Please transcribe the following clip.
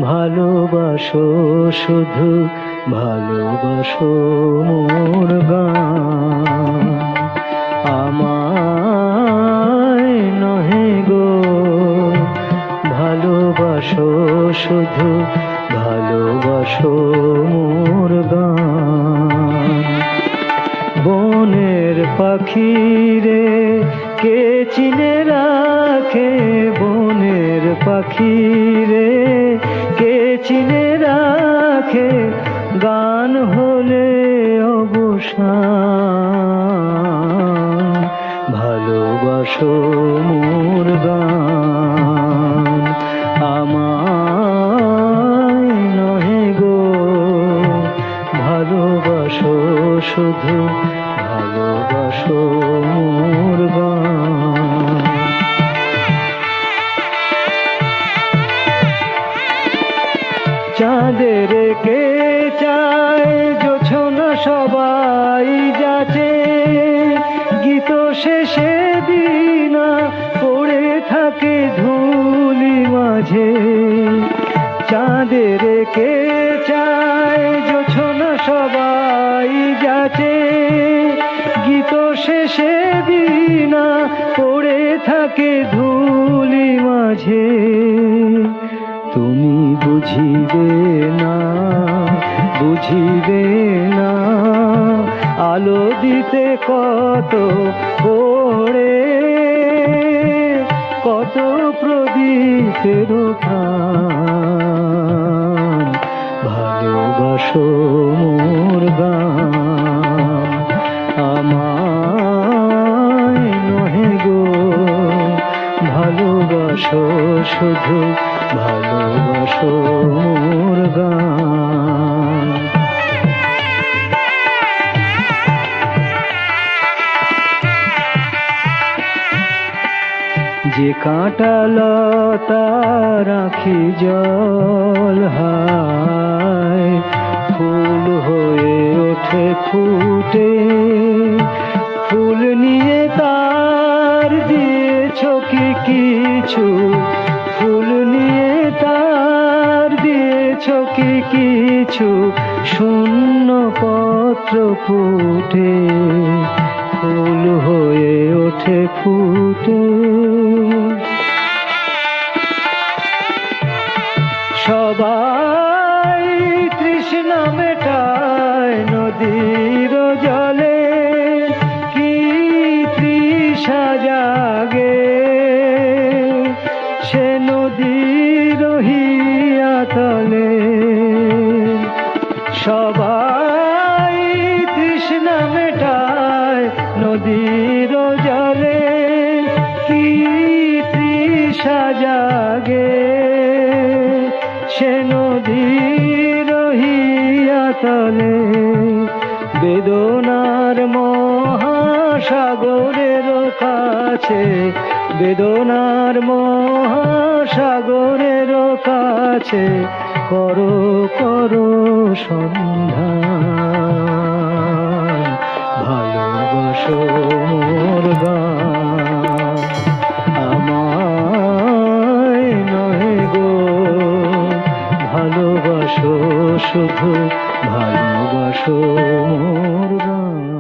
ভালোবাসো শুধু ভালোবাসো মোর গান। আমায় নহে গো ভালোবাসো শুধু ভালোবাসো মোর গান। বনের পাখি রে কে চিনে রাখে, বনের পাখি রে কে চিনে রাখে, গান হলে অবসান। ভালোবাসো মোর গান। আমায় নহে গো ভালোবাসো শুধু ভালোবাসো মোর গান। চাঁদের কে চায় জোছনা সবাই যাচে, গীত শেষে দিনা পড়ে থাকে ধুলি মাঝে। চাঁদের কে চায় জোছনা সবাই যাচে, গীত শেষে দিনা পড়ে থাকে ধুলি মাঝে। তুমি বুঝিবে না, বুঝিবে না, আলো দিতে কত পড়ে, কত প্রদীপের প্রাণ। ভালোবাসো মোর গান। আমায় নহে গো ভালোবাসো শুধু ভালোবাসো মোর গান। যে কাঁটা লতা রাখি জল হায়, ফুল হয়ে ওঠে ফুটে, ফুল নিয়ে তার দিয়েছ কি কিছু, ফুল নিয়ে তার দিয়েছ কি কিছু, শূন্য পত্র ফুটে, ফুল হয়ে ওঠে ফুটে। সবাই তৃষ্ণা মেটায় নদীর জলে, কি তৃষা জাগে সে নদীর হিয়া তলে। সবাই তৃষ্ণা মেটায় নদীর জলে, কি তৃষা জাগে সে নদীর হিয়া তলে। বেদনার মহাসাগরের কাছে, বেদনার মহাসাগরের কাছে, করো করো সন্ধান। ভালোবাসো মোর গান। আমায় নহে গো ভালোবাসো শুধু ভালোবাসো মোর গান।